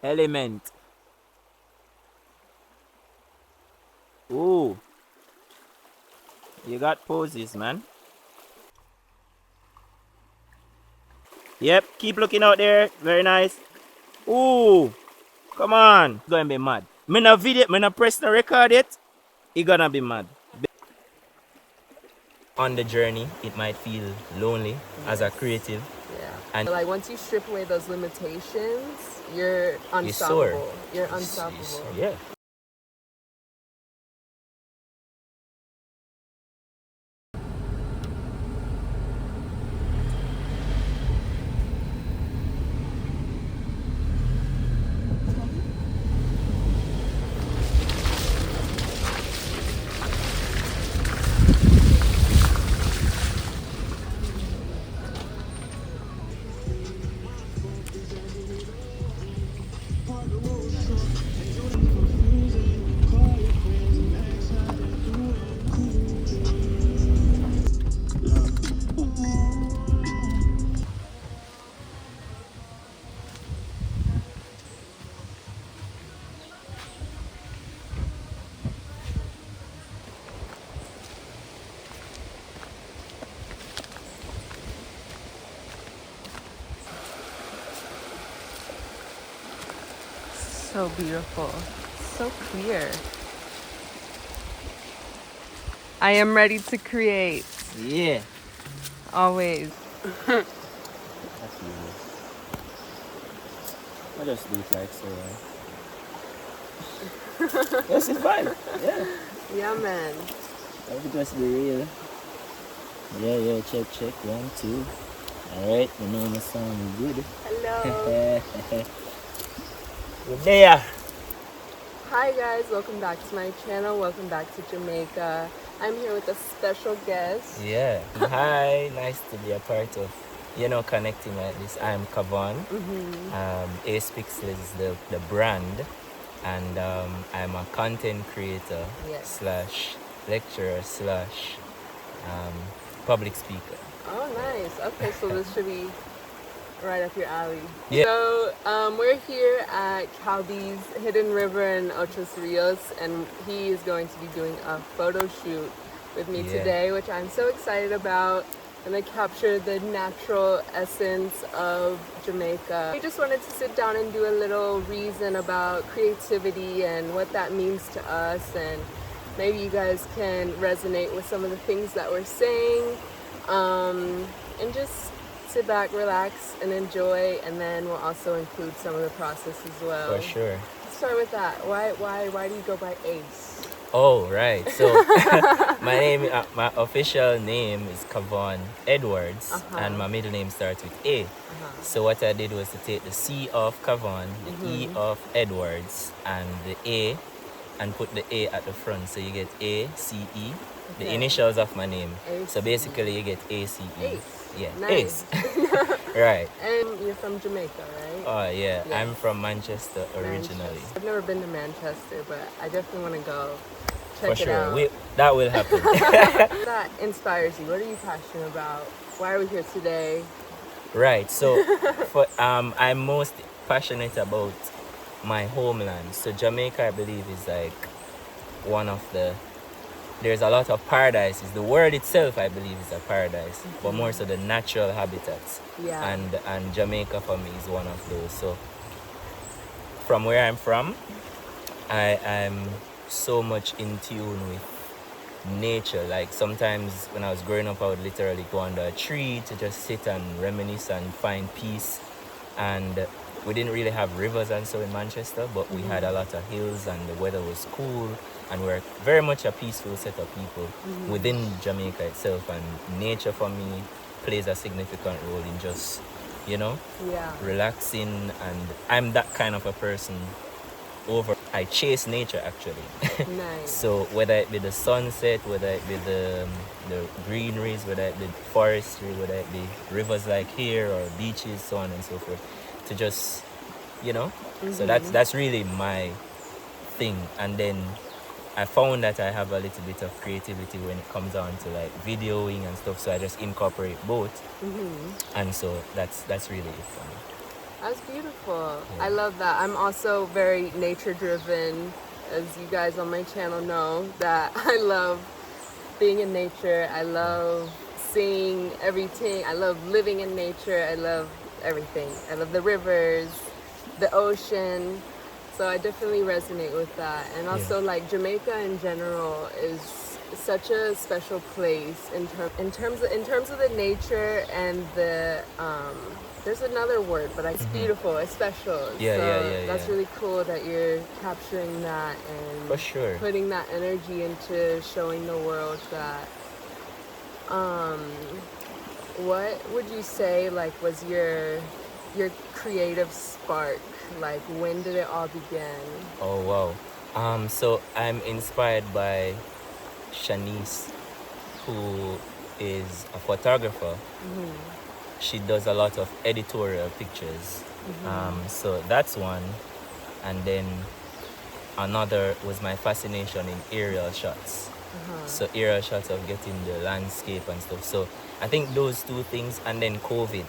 Element. Ooh, you got poses, man. Yep, keep looking out there. Very nice. Ooh, come on. It's gonna be mad. Me na video, me na press the record it. He gonna be mad. On the journey, it might feel lonely as a creative. Yeah. And Like once you strip away those limitations, you're unstoppable. You're unstoppable. Yeah. So beautiful. So clear. I am ready to create. Yeah. Always. That's easy. I just do it like so, right? Yes, it's fine. Yeah. Yeah, man. I would just be real. Yeah, check. 1, 2. Alright, you know my sound is good. Hello. Good there. Hi guys, welcome back to my channel. Welcome back to Jamaica. I'm here with a special guest. Yeah. Hi, nice to be a part of, connecting like this. I'm Kavon. Ace Pixel is the brand, and I'm a content creator slash lecturer slash public speaker. Oh, nice. Okay, so this should be right up your alley. Yeah. So we're here at Calby's Hidden River in Ocho Rios, and he is going to be doing a photo shoot with me today, which I'm so excited about. I'm going to capture the natural essence of Jamaica. We just wanted to sit down and do a little reason about creativity and what that means to us, and maybe you guys can resonate with some of the things that we're saying, and just sit back, relax, and enjoy, and then we'll also include some of the process as well. For sure. Let's start with that. Why do you go by Ace? Oh, right. So my official name is Kavon Edwards, and my middle name starts with A. So what I did was to take the C of Kavon, the E of Edwards, and the A, and put the A at the front. So you get A-C-E, the initials of my name. A-C-E. So basically you get A-C-E. Ace. Yeah, Nice. Ace. Right. And you're from Jamaica, right? Oh, yeah. I'm from Manchester originally. Manchester. I've never been to Manchester, but I definitely want to go check For it sure. out. That will happen. That inspires you. What are you passionate about? Why are we here today? Right. So I'm most passionate about my homeland. So Jamaica, I believe, is like one of there's a lot of paradises. The world itself, I believe, is a paradise, but more so the natural habitats. Yeah. And Jamaica for me is one of those. So from where I'm from, I'm so much in tune with nature. Like sometimes when I was growing up, I would literally go under a tree to just sit and reminisce and find peace. And we didn't really have rivers and so in Manchester, but we had a lot of hills and the weather was cool, and we're very much a peaceful set of people within Jamaica itself. And nature for me plays a significant role in just, relaxing. And I'm that kind of a person. I chase nature actually. Nice. So whether it be the sunset, whether it be the greeneries, whether it be forestry, whether it be rivers like here or beaches, so on and so forth, to just so that's really my thing. And then I found that I have a little bit of creativity when it comes down to like videoing and stuff, so I just incorporate both. And so that's really it for me. That's beautiful. Yeah. I love that. I'm also very nature driven, as you guys on my channel know, that I love being in nature. I love seeing everything. I love living in nature. I love everything. I love the rivers, the ocean. So I definitely resonate with that. And also, like, Jamaica in general is such a special place in terms of the nature and the there's another word, but it's beautiful, it's special. That's really cool that you're capturing that and For sure. putting that energy into showing the world that. What would you say like was your creative spark? Like, when did it all begin? Oh wow. So I'm inspired by Shanice, who is a photographer. She does a lot of editorial pictures. So that's one. And then another was my fascination in aerial shots. So aerial shots of getting the landscape and stuff. So I think those two things, and then COVID.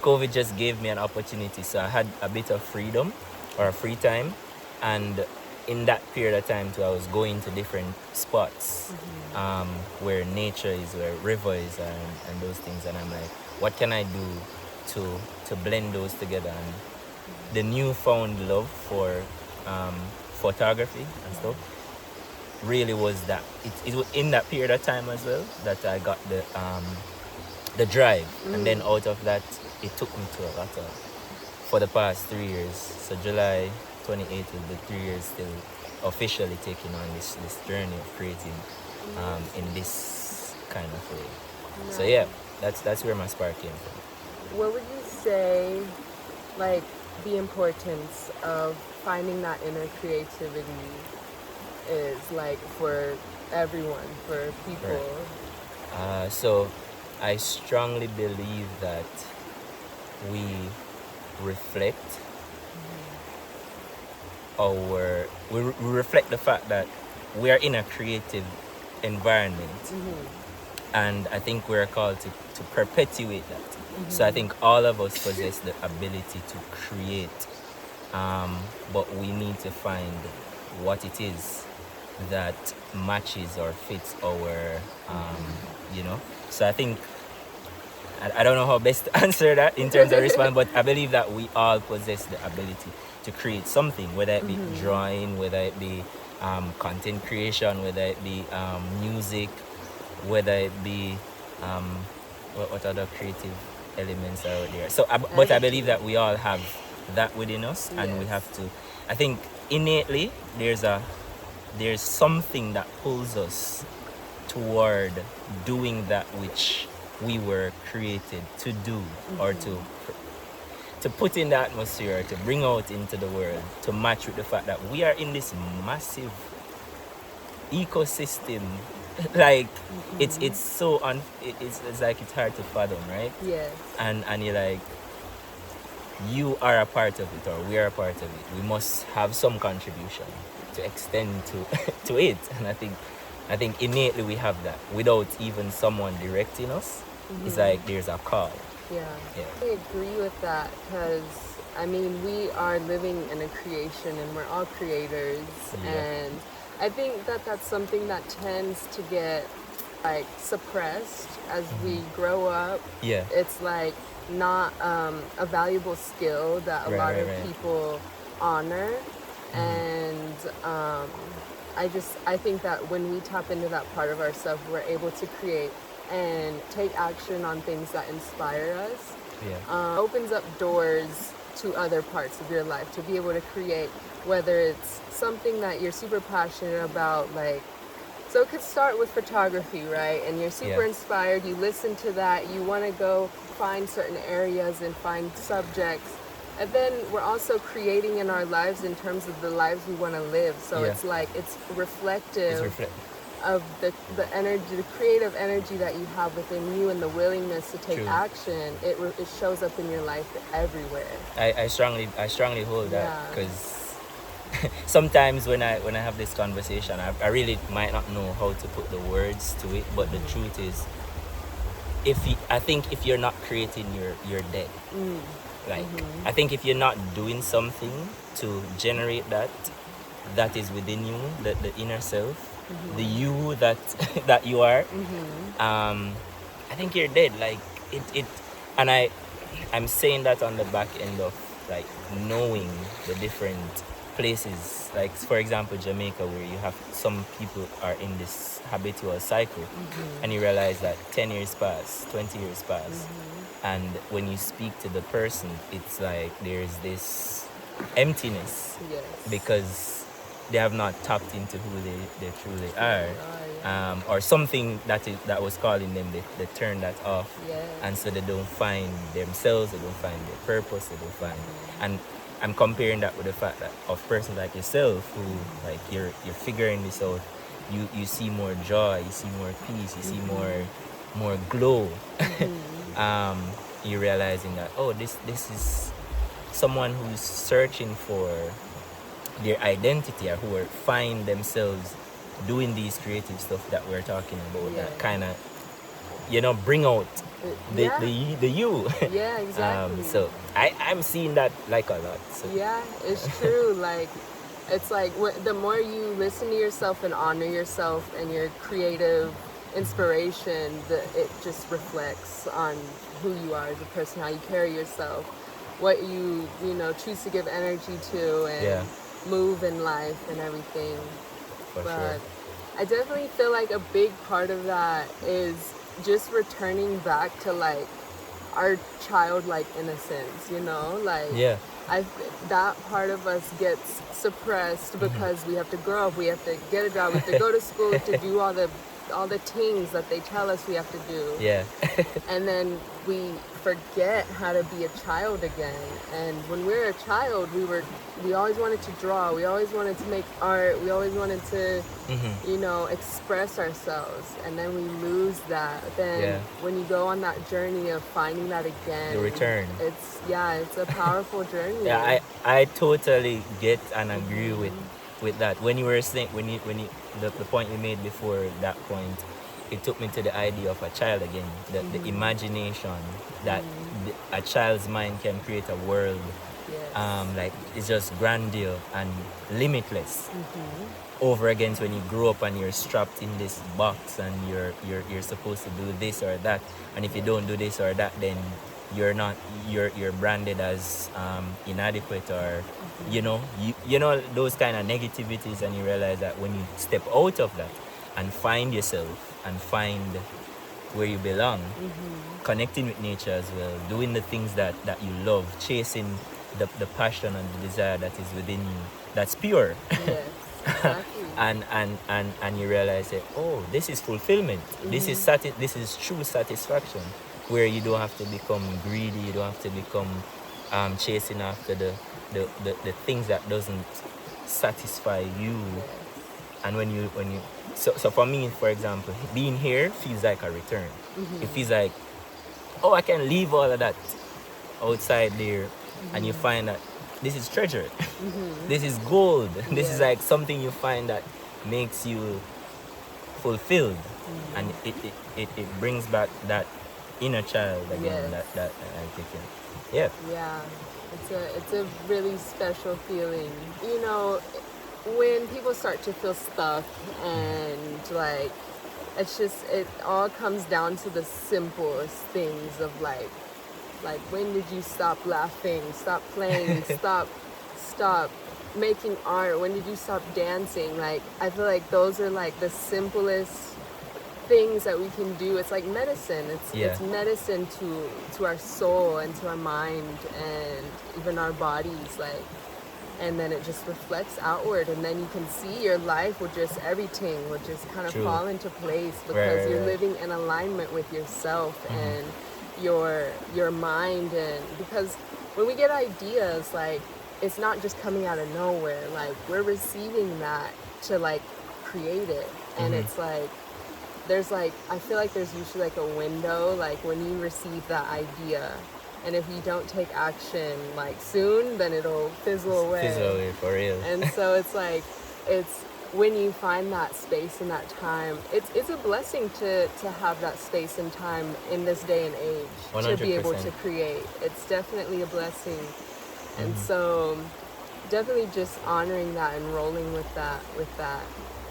COVID just gave me an opportunity. So I had a bit of freedom or free time. And in that period of time too, I was going to different spots where nature is, where river is, and those things. And I'm like, what can I do to blend those together? And the newfound love for photography and stuff really was that. It was in that period of time as well that I got the drive. And then out of that, it took me to a lot of, for the past 3 years. So July 28th is the 3 years still officially taking on this journey of creating in this kind of way. Nice. So yeah, that's where my spark came from. What would you say, like, the importance of finding that inner creativity is, like, for everyone, for people? Right. So I strongly believe that we reflect we reflect the fact that we are in a creative environment, and I think we're called to perpetuate that. So I think all of us possess the ability to create, but we need to find what it is that matches or fits our so I think I don't know how best to answer that in terms of response, but I believe that we all possess the ability to create something, whether it be drawing, whether it be content creation, whether it be music, whether it be what other creative elements are out there. So, but I believe that we all have that within us, and we have to. I think innately there's something that pulls us toward doing that which we were created to do, or to put in the atmosphere, to bring out into the world, to match with the fact that we are in this massive ecosystem. Like it's so it's like it's hard to fathom, right? Yes. And you're like, you are a part of it, or we are a part of it. We must have some contribution to extend to it. And I think innately we have that without even someone directing us. It's like there's a call. Yeah. I agree with that, because I mean, we are living in a creation and we're all creators. And I think that that's something that tends to get like suppressed as we grow up. Yeah. It's like not a valuable skill that a lot of people honor. And I think that when we tap into that part of ourselves, we're able to create and take action on things that inspire us. Opens up doors to other parts of your life to be able to create, whether it's something that you're super passionate about, like, so it could start with photography, right? And you're super inspired, you listen to that, you want to go find certain areas and find subjects. And then we're also creating in our lives in terms of the lives we want to live. So it's like, it's reflective of the energy, the creative energy that you have within you, and the willingness to take action. It shows up in your life everywhere. I strongly hold that, because sometimes when I have this conversation, I really might not know how to put the words to it, but the truth is, I think if you're not creating, you're dead. Like, I think if you're not doing something to generate that, that is within you, the inner self, the you that that you are, I think you're dead. Like it, and I'm saying that on the back end of like knowing the different places, like for example Jamaica, where you have some people are in this habitual cycle, and you realize that 10 years pass, 20 years pass, and when you speak to the person, it's like there's this emptiness Yes. because they have not tapped into who they truly are, yeah. or something that was calling them, they turn that off, Yes. and so they don't find themselves, they don't find their purpose, they don't find, and I'm comparing that with the fact that of persons like yourself who like you're figuring this out, you see more joy, you see more peace, you see more glow. You're realizing that, oh, this is someone who's searching for their identity, or who are find themselves doing these creative stuff that we're talking about, that kind of, bring out the you. Yeah, exactly. So I'm seeing that like a lot. So. Yeah, it's true. Like, it's like the more you listen to yourself and honor yourself and your creative inspiration, it just reflects on who you are as a person, how you carry yourself, what you choose to give energy to, and move in life and everything. For but sure. I definitely feel like a big part of that is just returning back to like our childlike innocence, like that part of us gets suppressed because we have to grow up, we have to get a job, we have to go to school, to do all the things that they tell us we have to do. Yeah. And then we forget how to be a child again. And when we were a child, we always wanted to draw, we always wanted to make art, we always wanted to express ourselves, and then we lose that. Then when you go on that journey of finding that again, the return, it's a powerful journey. I totally get and agree with that. When you were saying, when you the point you made before that point, it took me to the idea of a child again, the imagination that a child's mind can create a world. Like it's just grandeur and limitless. Over against when you grow up and you're strapped in this box and you're supposed to do this or that, and if you don't do this or that, then you're branded as inadequate, or you know those kind of negativities, and you realize that when you step out of that and find yourself and find where you belong, connecting with nature as well, doing the things that you love, chasing the passion and the desire that is within you, that's pure. Yes, exactly. and you realize that, oh, this is fulfillment. This is true satisfaction, where you don't have to become greedy, you don't have to become chasing after the things that doesn't satisfy you. And when you so for me, for example, being here feels like a return. It feels like, oh, I can leave all of that outside there, and you find that this is treasure. This is gold. This is like something you find that makes you fulfilled, and it brings back that inner child again. That I'm thinking. Yeah, it's a really special feeling. When people start to feel stuck, and like it all comes down to the simplest things of like when did you stop laughing, stop playing, stop making art, when did you stop dancing? Like, I feel like those are like the simplest things that we can do. It's like medicine. It's medicine to our soul and to our mind and even our bodies, like, and then it just reflects outward, and then you can see your life with just everything would just kind of fall into place, because you're living in alignment with yourself and your mind. And because when we get ideas, like, it's not just coming out of nowhere, like we're receiving that to like create it. And it's like I feel like there's usually like a window, like when you receive that idea, and if you don't take action like soon, then it'll fizzle away for real. And so it's like when you find that space and that time, it's a blessing to have that space and time in this day and age 100%. to be able to create. It's definitely a blessing. And so definitely just honoring that and rolling with that,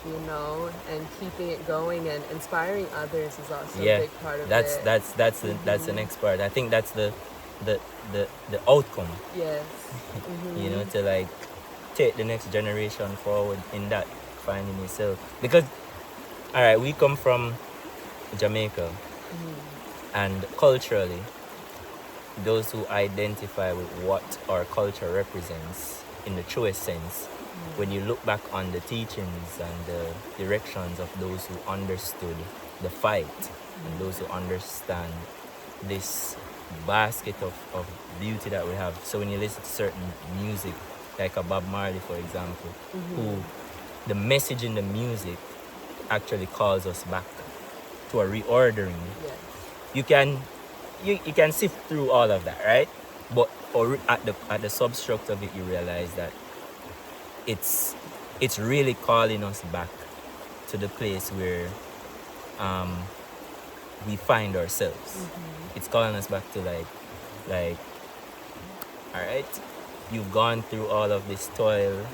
you know, and keeping it going and inspiring others is also a big part of it. That's the next part. I think that's the outcome. Yes. You know, to like take the next generation forward in that, finding yourself. Because all right, we come from Jamaica, and culturally, those who identify with what our culture represents in the truest sense, when you look back on the teachings and the directions of those who understood the fight, and those who understand this basket of beauty that we have. So when you listen to certain music, like a Bob Marley, for example, who the message in the music actually calls us back to a reordering. Yes. You can sift through all of that, right? But at the substruct of it, you realize that it's really calling us back to the place where we find ourselves. It's calling us back to like, all right, you've gone through all of this toil,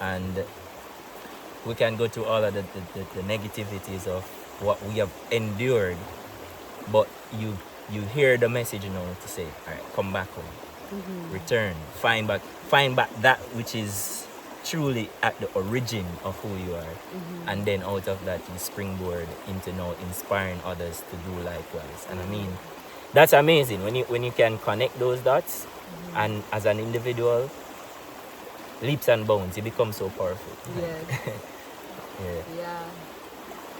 and we can go through all of the negativities of what we have endured, but you hear the message now to say, all right, come back home, return, find back that which is truly at the origin of who you are, and then out of that you springboard into now inspiring others to do likewise. And I mean, that's amazing when you can connect those dots, and as an individual, leaps and bounds, you become so powerful. Yes. Yeah.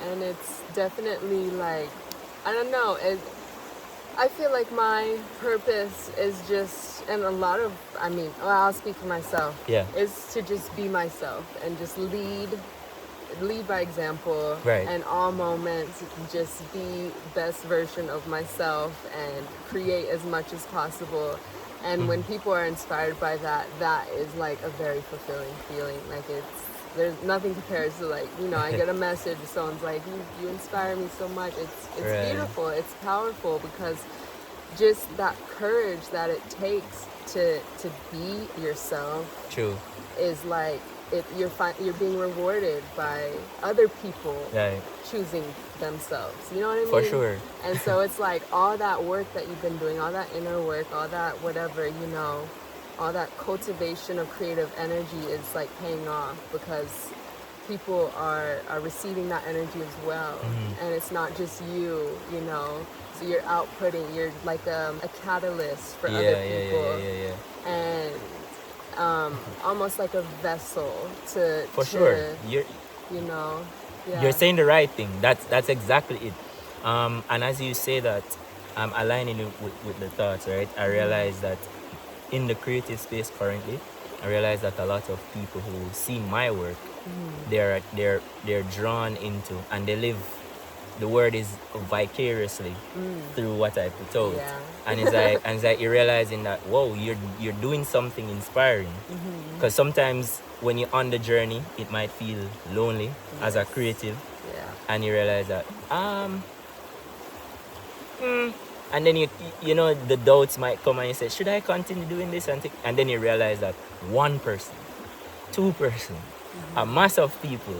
And it's definitely like, I don't know, I feel like my purpose is just, and a lot of, I mean, well, I'll speak for myself, is to just be myself and just lead by example, right. And all moments just be best version of myself and create as much as possible. And when people are inspired by that, that is like a very fulfilling feeling. Like there's nothing compares to, like, you know, I get a message, someone's like, you inspire me so much. It's right. Beautiful, it's powerful, because just that courage that it takes to be yourself. True. Is like you're being rewarded by other people choosing themselves. You know what I mean? For sure. And so it's like all that work that you've been doing, all that inner work, all that whatever, you know, all that cultivation of creative energy is like paying off, because people are receiving that energy as well. And it's not just you know. So you're outputting, you're like a catalyst for other people. And almost like a vessel to sure. You know. Yeah. You're saying the right thing. That's exactly it. And as you say that, I'm aligning it with the thoughts, right? I realize that in the creative space currently, I realize that a lot of people who see my work, they're drawn into, and they live, the word is vicariously through what I put out. Yeah. And it's like you're realizing that, whoa, you're doing something inspiring. Because sometimes when you're on the journey, it might feel lonely as a creative. And you realize that and then you know, the doubts might come, and you say, should I continue doing this? And then you realize that one person, two person, a mass of people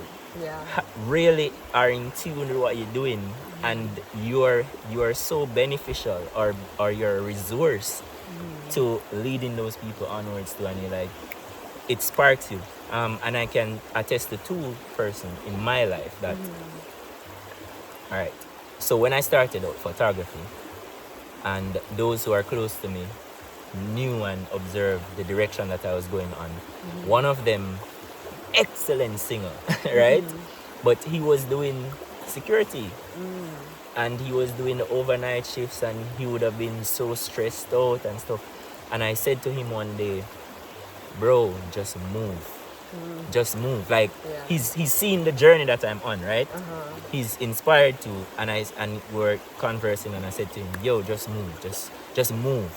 really are in tune with what you're doing, and you are so beneficial, or you're a resource to leading those people onwards too. And you're like, it sparks you. And I can attest to two person in my life that all right, so when I started out photography, and those who are close to me knew and observed the direction that I was going on. One of them, excellent singer, right? But he was doing security, and he was doing the overnight shifts, and he would have been so stressed out and stuff. And I said to him one day, bro, just move. Just move. Like, he's seen the journey that I'm on, right? He's inspired to, and we're conversing, and I said to him, yo, just move, just move.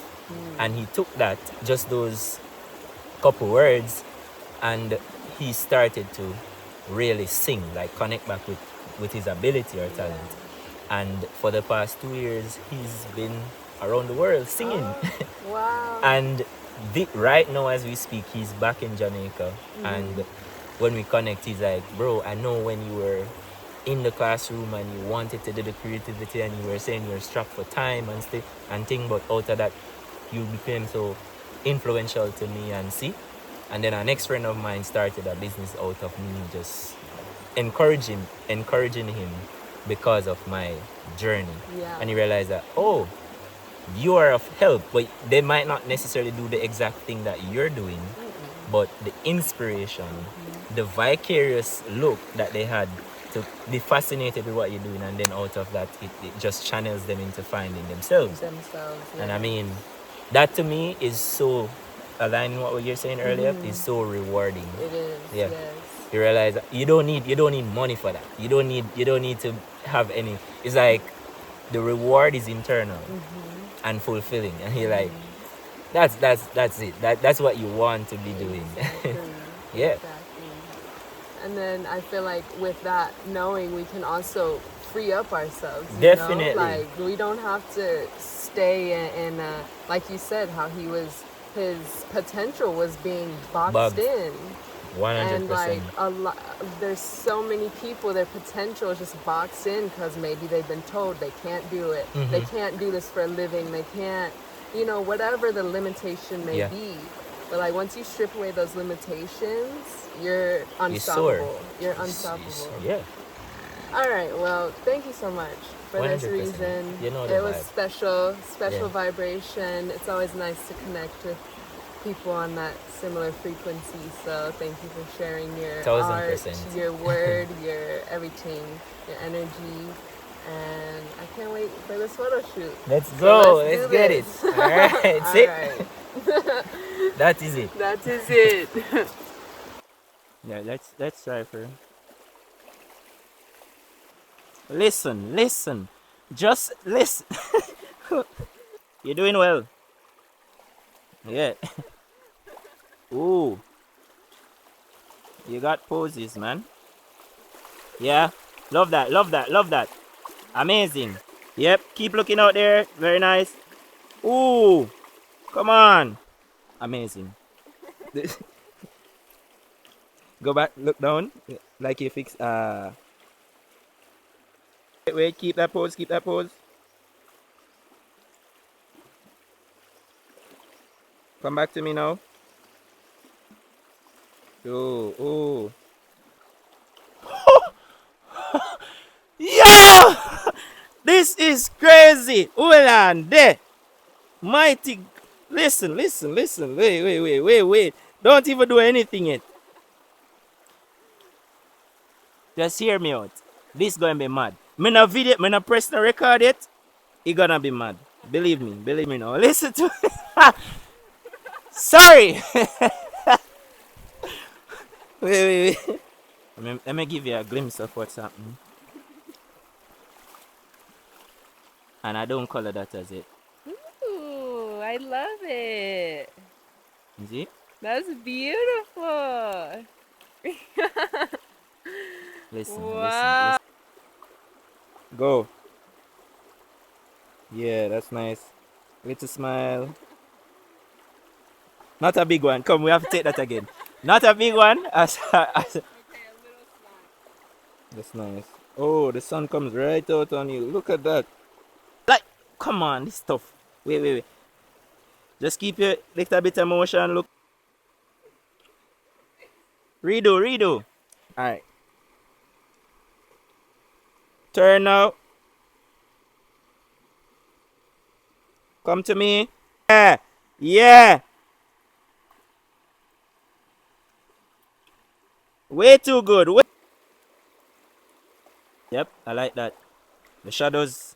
And he took that, just those couple words, and he started to really sing, like connect back with his ability or talent. And for the past 2 years, he's been around the world singing. Oh, wow. And right now, as we speak, he's back in Jamaica. And when we connect, he's like, bro, I know when you were in the classroom and you wanted to do the creativity and you were saying you're strapped for time and stuff and thing, but out of that, you became so influential to me and see. And then our next friend of mine started a business out of me just encouraging him because of my journey. Yeah. And he realized that, oh, you are of help, but they might not necessarily do the exact thing that you're doing, but the inspiration, the vicarious look that they had to be fascinated with what you're doing, and then out of that, it just channels them into finding themselves. Yeah. And I mean, that to me is so aligning what you're saying earlier. Is so rewarding. It is. Yeah. Yes. You realize that you don't need money for that. You don't need to have any. It's like the reward is internal and fulfilling, and you're like, that's it. That's what you want to be doing. Exactly. Yeah. Exactly. And then I feel like with that knowing, we can also free up ourselves. You Definitely. know? Like we don't have to stay in like you said, how his potential was being boxed in. 100%. And like there's so many people, their potential is just boxed in because maybe they've been told they can't do it. They can't do this for a living. They can't, whatever the limitation may be. But like once you strip away those limitations, you're unstoppable. You're unstoppable. Yeah. All right. Well, thank you so much for 100%. this reason. You know it the was vibe. special vibration. It's always nice to connect with people on that similar frequency. So thank you for sharing your 1000%. art, your word, your everything, your energy. And I can't wait for this photo shoot. Let's go. So let's get it. All right. All See? right. That is it. That is it. Yeah, let's try for. Listen. Just listen. You're doing well. Yeah. Ooh. You got poses, man. Yeah. Love that. Amazing. Yep. Keep looking out there. Very nice. Ooh. Come on. Amazing. Go back. Look down. Like you fix. Wait. Keep that pose. Come back to me now. Ooh. Yo! This is crazy. Hold on there. Mighty. Listen. Wait. Don't even do anything yet. Just hear me out. This gonna be mad. Me no video, me no press no record yet. He gonna be mad. Believe me now. Listen to me. Sorry. wait. Let me give you a glimpse of what's happening. And I don't color that as it. Ooh, I love it. You see? That's beautiful. Listen. Go. Yeah, that's nice. Little smile. Not a big one. Come, we have to take that again. Not a big one. Okay, a little smile. That's nice. Oh, the sun comes right out on you. Look at that. Like, come on, this stuff. Wait. Just keep your little bit of motion. Look. Redo. Alright. Turn now. Come to me. Yeah. Way too good. Yep, I like that. The shadows.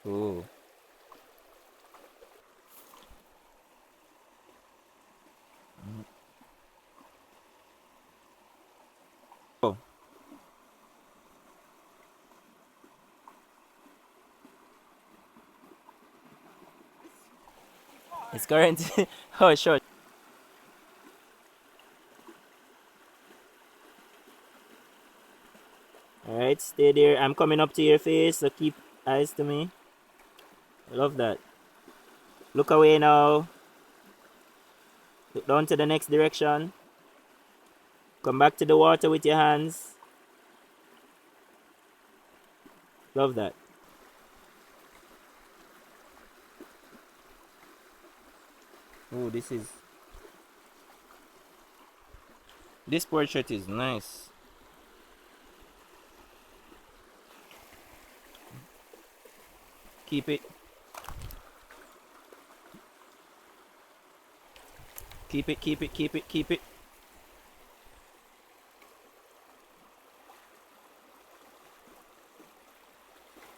Ooh. Oh. It's current. Oh, sure. Alright, stay there. I'm coming up to your face, so keep eyes to me. Love that. Look away now. Look down to the next direction. Come back to the water with your hands. Love that. Oh, this portrait is nice. Keep it. Keep it, keep it, keep it, keep it.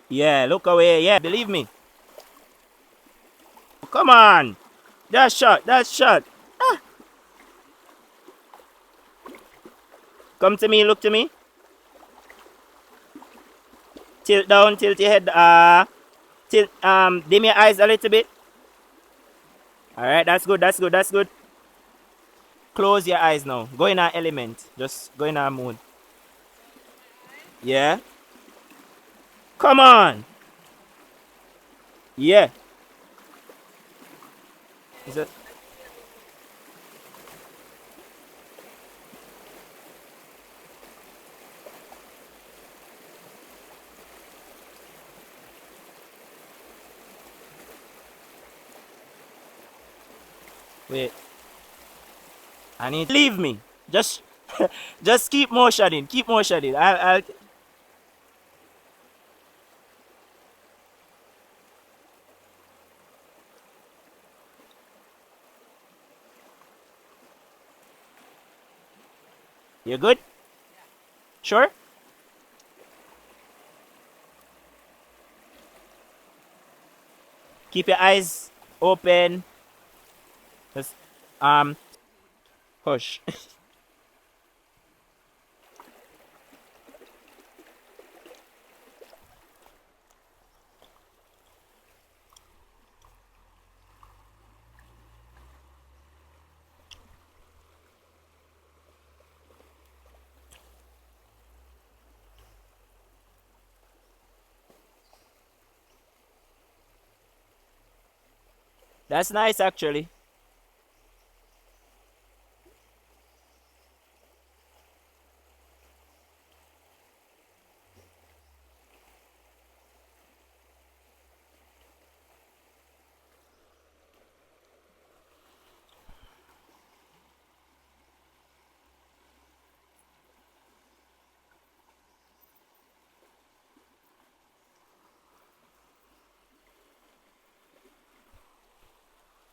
Yeah, look away. Yeah, believe me. Come on. That shot, that shot. Ah. Come to me, look to me. Tilt down, tilt your head. Tilt, dim your eyes a little bit. Alright, that's good, that's good, that's good. Close your eyes now. Go in our element. Just go in our mood. Yeah. Come on. Yeah. Is it? Wait. I need. Leave me. Just, just keep motioning. Keep motioning. I'll. You good? Sure. Keep your eyes open. Just, hush. That's nice, actually.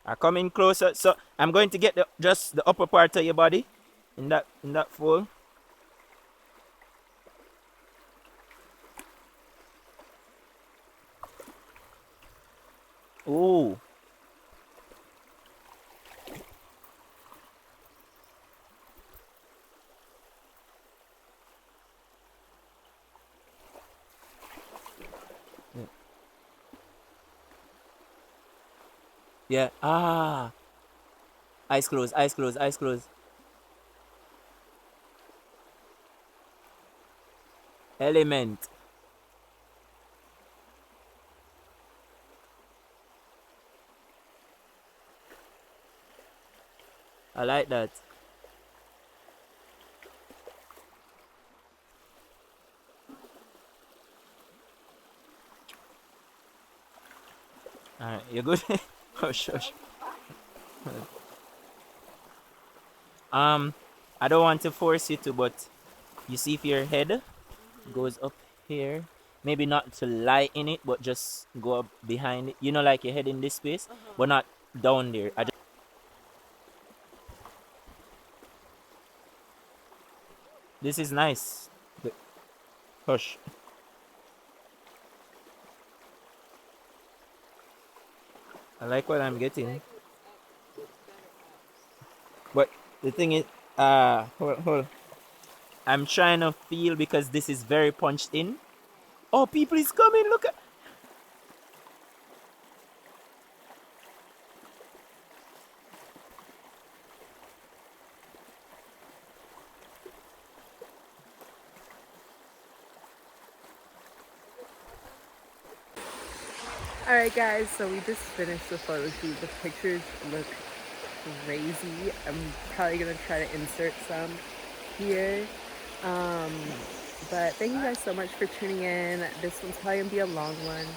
I come in closer, so I'm going to get just the upper part of your body, in that fold. Ooh. Yeah. Ah. Eyes closed. Eyes closed. Eyes closed. Element. I like that. Alright, you good? Hush, hush. I don't want to force you to, but you see if your head goes up here, maybe not to lie in it, but just go up behind it. You know, like your head in this space, but not down there. This is nice. Hush. I like what I'm getting. But the thing is, hold. I'm trying to feel because this is very punched in. Oh, people is coming. Look at. Alright guys, so we just finished the photo shoot. The pictures look crazy. I'm probably gonna try to insert some here. But thank you guys so much for tuning in. This one's probably gonna be a long one.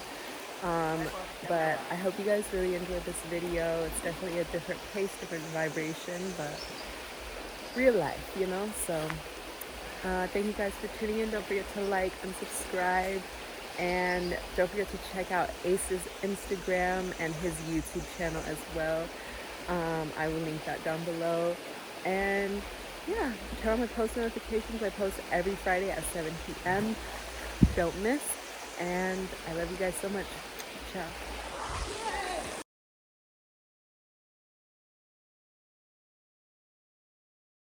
But I hope you guys really enjoyed this video. It's definitely a different pace, different vibration, but real life, you know? So thank you guys for tuning in. Don't forget to like and subscribe. And don't forget to check out Ace's Instagram and his YouTube channel as well. I will link that down below. And yeah, turn on my post notifications. I post every Friday at 7 p.m. Don't miss. And I love you guys so much. Ciao.